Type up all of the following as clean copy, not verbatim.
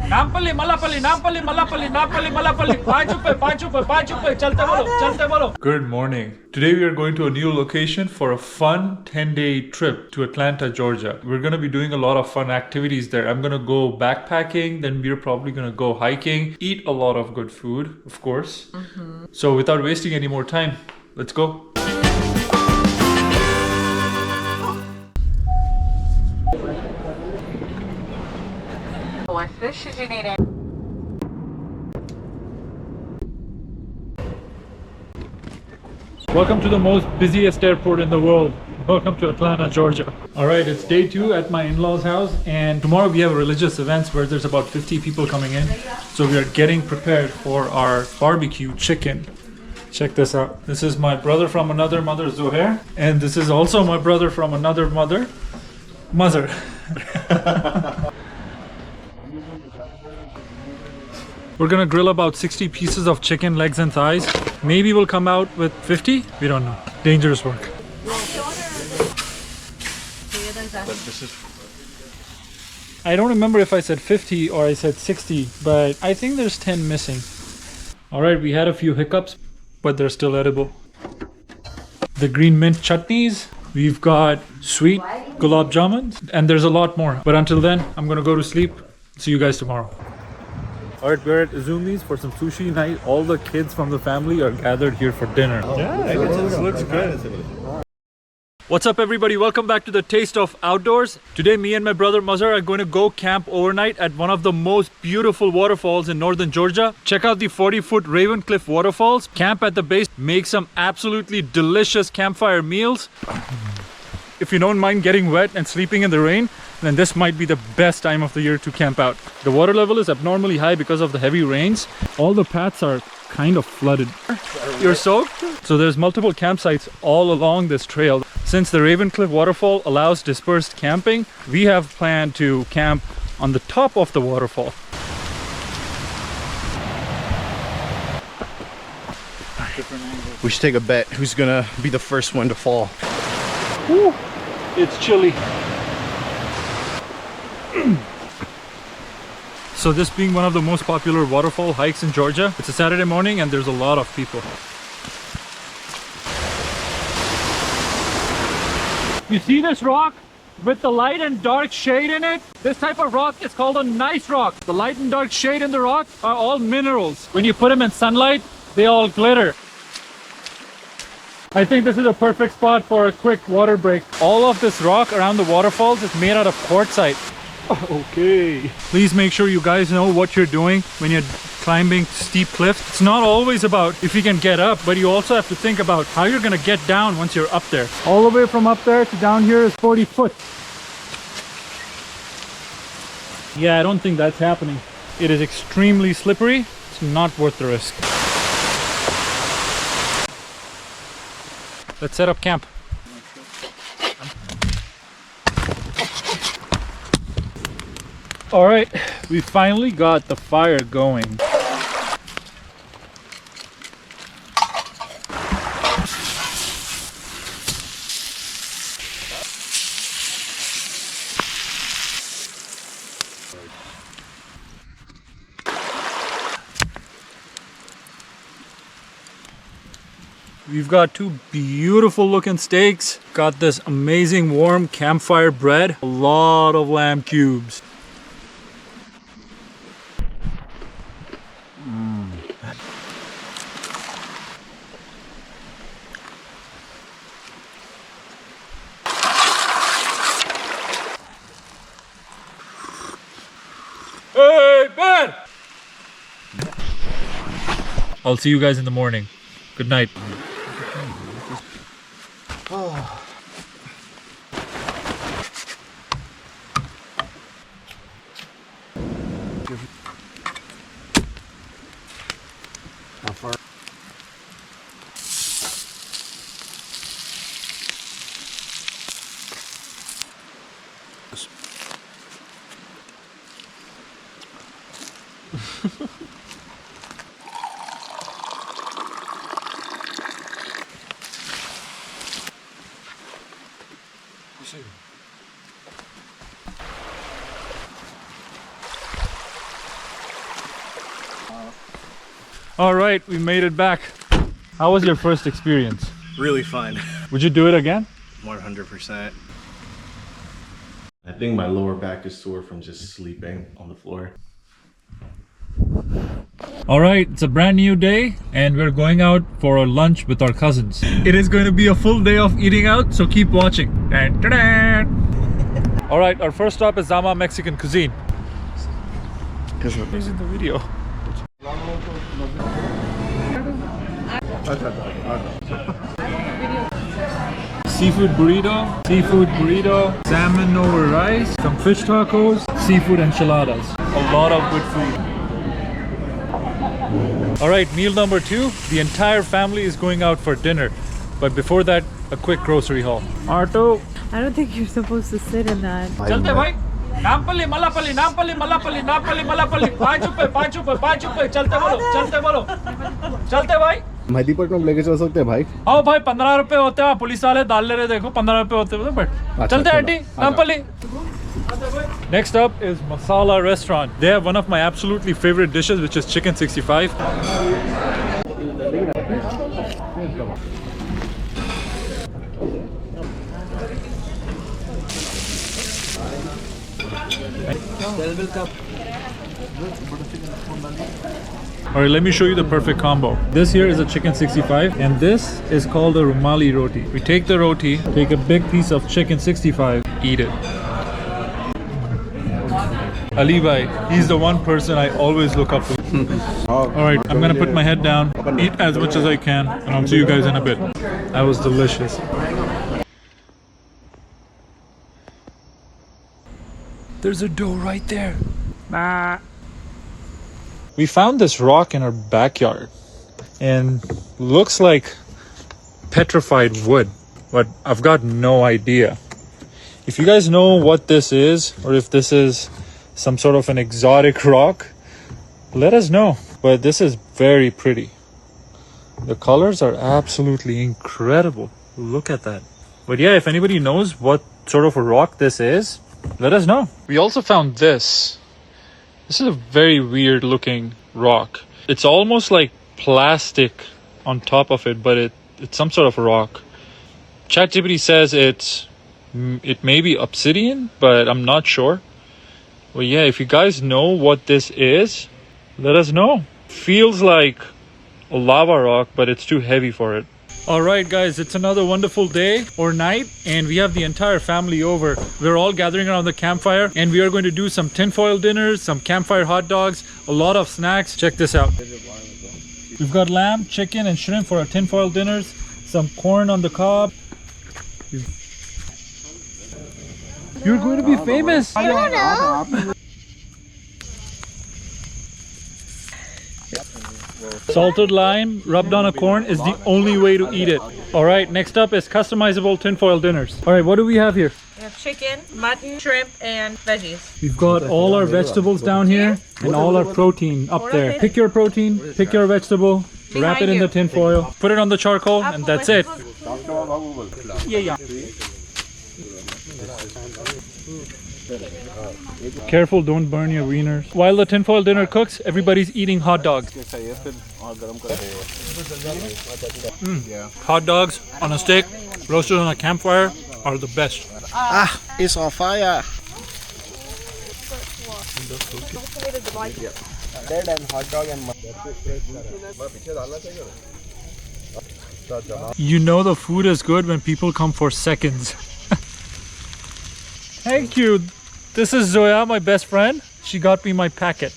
Nampally, Malapalli, Nampally, Malapalli, Nampally, Malapalli. 5 rupees, chalte bolo. Good morning. Today we are going to a new location for a fun 10-day trip to Atlanta, Georgia. We're going to be doing a lot of fun activities there. I'm going to go backpacking, then we're probably going to go hiking, eat a lot of good food, of course. So without wasting any more time, let's go. What fish did you need in? Welcome to the most busiest airport in the world. Welcome to Atlanta, Georgia. All right, it's day 2 at my in-laws' house, and tomorrow we have religious events where there's about 50 people coming in. So we are getting prepared for our barbecue chicken. Check this out. This is my brother from another mother, Zohair, and this is also my brother from another mother, Mother. We're gonna grill about 60 pieces of chicken, legs and thighs. Maybe we'll come out with 50. We don't know. Dangerous work. I don't remember if I said 50 or I said 60, but I think there's 10 missing. All right, we had a few hiccups, but they're still edible. The green mint chutneys. We've got sweet gulab jamuns, and there's a lot more. But until then, I'm gonna go to sleep. See you guys tomorrow. Alright, we're at Izumi's for some sushi night. All the kids from the family are gathered here for dinner. It looks good. What's up, everybody? Welcome back to the Taste of Outdoors. Today, me and my brother Mazhar are going to go camp overnight at one of the most beautiful waterfalls in northern Georgia. Check out the 40-foot Raven Cliff waterfalls. Camp at the base. Make some absolutely delicious campfire meals. If you don't mind getting wet and sleeping in the rain, then this might be the best time of the year to camp out. The water level is abnormally high because of the heavy rains. All the paths are kind of flooded. You're soaked? So there's multiple campsites all along this trail. Since the Raven Cliff waterfall allows dispersed camping, we have planned to camp on the top of the waterfall. We should take a bet who's gonna be the first one to fall. Whew, it's chilly. So this being one of the most popular waterfall hikes in Georgia, it's a Saturday morning and there's a lot of people. You see this rock with the light and dark shade in it? This type of rock is called a gneiss rock. The light and dark shade in the rock are all minerals. When you put them in sunlight, they all glitter. I think this is a perfect spot for a quick water break. All of this rock around the waterfalls is made out of quartzite. Okay. Please make sure you guys know what you're doing when you're climbing steep cliffs. It's not always about if you can get up, but you also have to think about how you're gonna get down once you're up there. All the way from up there to down here is 40 foot. Yeah, I don't think that's happening. It is extremely slippery. It's not worth the risk. Let's set up camp. All right, we finally got the fire going. We've got 2 beautiful looking steaks. Got this amazing warm campfire bread. A lot of lamb cubes. Hey, Ben! I'll see you guys in the morning. Good night. How far? All right, we made it back. How was your first experience? Really fun. Would you do it again? 100%. I think my lower back is sore from just sleeping on the floor. All right, it's a brand new day and we're going out for a lunch with our cousins. It is going to be a full day of eating out, so keep watching. Dun, dun, dun. All right, our first stop is Zama Mexican cuisine. He's in the video. Seafood burrito, salmon over rice, some fish tacos, seafood enchiladas. A lot of good food. All right, meal number 2. The entire family is going out for dinner. But before that, a quick grocery haul. Arto. I don't think you're supposed to sit in that. Chalte bhai. Nampali, Malapali, Nampali, Malapali, Nampali, Malapali. 5 rupees, chalte bolo. Chalte bhai. Mehdipatnam लेके चल सकते हैं भाई? आओ भाई, 15 रुपए होते हैं, पुलिस वाले डाल ले रहे, देखो 15 रुपए होते हैं, बट चलते हैं aunty, Nampally. Next up is Masala Restaurant. They have one of my absolutely favorite dishes, which is chicken 65. Alright, let me show you the perfect combo. This here is a chicken 65 and this is called a rumali roti. We take the roti, take a big piece of chicken 65, eat it. Ali bhai, he's the one person I always look up to. Alright, I'm gonna put my head down, eat as much as I can, and I'll see you guys in a bit. That was delicious. There's a doe right there. Nah. We found this rock in our backyard and looks like petrified wood, but I've got no idea. If you guys know what this is, or if this is some sort of an exotic rock, let us know. But this is very pretty. The colors are absolutely incredible. Look at that. But yeah, if anybody knows what sort of a rock this is, let us know. We also found this. This is a very weird looking rock. It's almost like plastic on top of it, but it's some sort of a rock. ChatGPT says it may be obsidian, but I'm not sure. Well, yeah, if you guys know what this is, let us know. Feels like a lava rock, but it's too heavy for it. Alright guys, it's another wonderful day or night and we have the entire family over. We're all gathering around the campfire and we are going to do some tinfoil dinners, some campfire hot dogs, a lot of snacks. Check this out. We've got lamb, chicken and shrimp for our tinfoil dinners, some corn on the cob. You're going to be famous. I don't know. Salted lime rubbed on a corn is the only way to eat it. Alright, next up is customizable tinfoil dinners. Alright, what do we have here? We have chicken, mutton, shrimp, and veggies. We've got all our vegetables down here and all our protein up there. Pick your protein, pick your vegetable, wrap it in the tinfoil, put it on the charcoal, and that's it. Yeah. Careful, don't burn your wieners. While the tinfoil dinner cooks, everybody's eating hot dogs. Hot dogs on a stick, roasted on a campfire, are the best. Ah, it's on fire. You know the food is good when people come for seconds. Thank you. This is Zoya, my best friend. She got me my packet.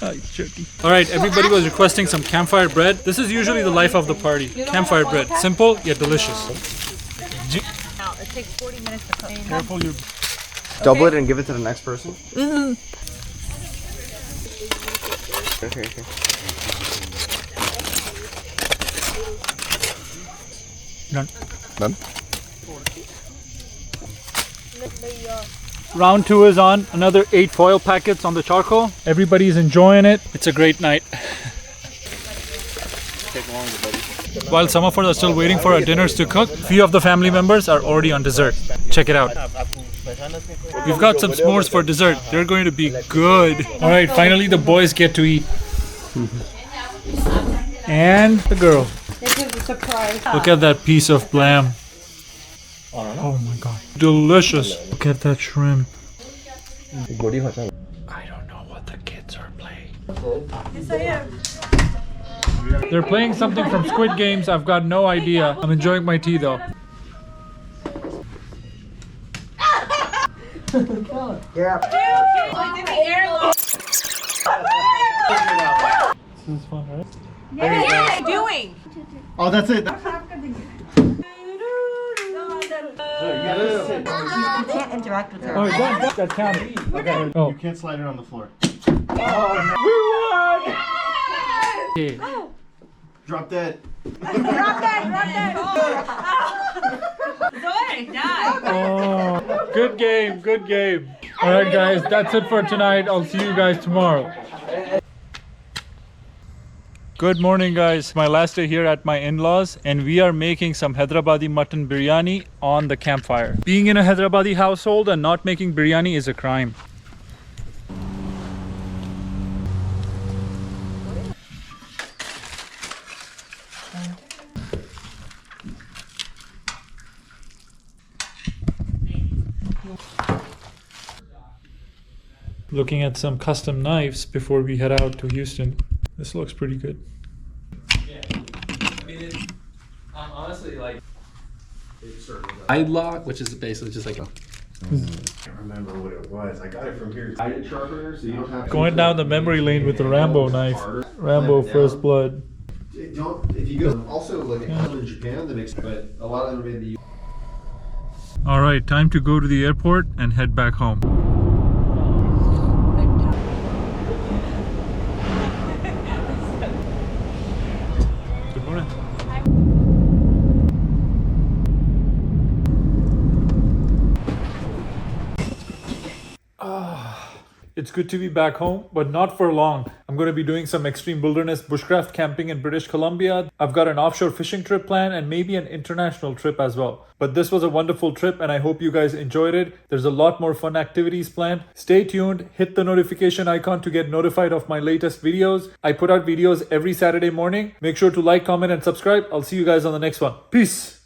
Alright, everybody was requesting some campfire bread. This is usually the life of the party. Campfire bread. Simple yet delicious. It takes 40 minutes to cook. Careful, you. Double it and give it to the next person. Okay. Done. Round 2 is on. Another 8 foil packets on the charcoal. Everybody's enjoying it. It's a great night. While some of us are still waiting for our dinners to cook, few of the family members are already on dessert. Check it out. We've got some s'mores for dessert. They're going to be good. Alright, finally the boys get to eat. And the girl. This is a surprise. Look at that piece of lamb. Oh my god. Delicious. Look at that shrimp. I don't know what the kids are playing. Yes, I am. They're playing something from Squid Games. I've got no idea. I'm enjoying my tea though. This is fun, right? What are you doing? Oh, that's it. You can't interact with her. Oh, that counted. Okay. Oh. You can't slide it on the floor. Okay. Drop dead. Oh, good game, good game. All right, guys, that's it for tonight. I'll see you guys tomorrow. Good morning, guys. My last day here at my in-laws, and we are making some Hyderabadi mutton biryani on the campfire. Being in a Hyderabadi household and not making biryani is a crime. Looking at some custom knives before we head out to Houston. This looks pretty good. Yeah, I mean, I'm honestly like guide lock, which is basically just like I can't remember what it was. I got it from here. Guided sharpener, so you don't have Going down the memory lane with the Rambo knife. Rambo First Blood. Don't if you go also like in Japan, that makes but a lot of them are in the All right, time to go to the airport and head back home. Good morning. It's good to be back home, but not for long. I'm going to be doing some extreme wilderness bushcraft camping in British Columbia. I've got an offshore fishing trip planned and maybe an international trip as well. But this was a wonderful trip and I hope you guys enjoyed it. There's a lot more fun activities planned. Stay tuned, hit the notification icon to get notified of my latest videos. I put out videos every Saturday morning. Make sure to like, comment, and subscribe. I'll see you guys on the next one. Peace.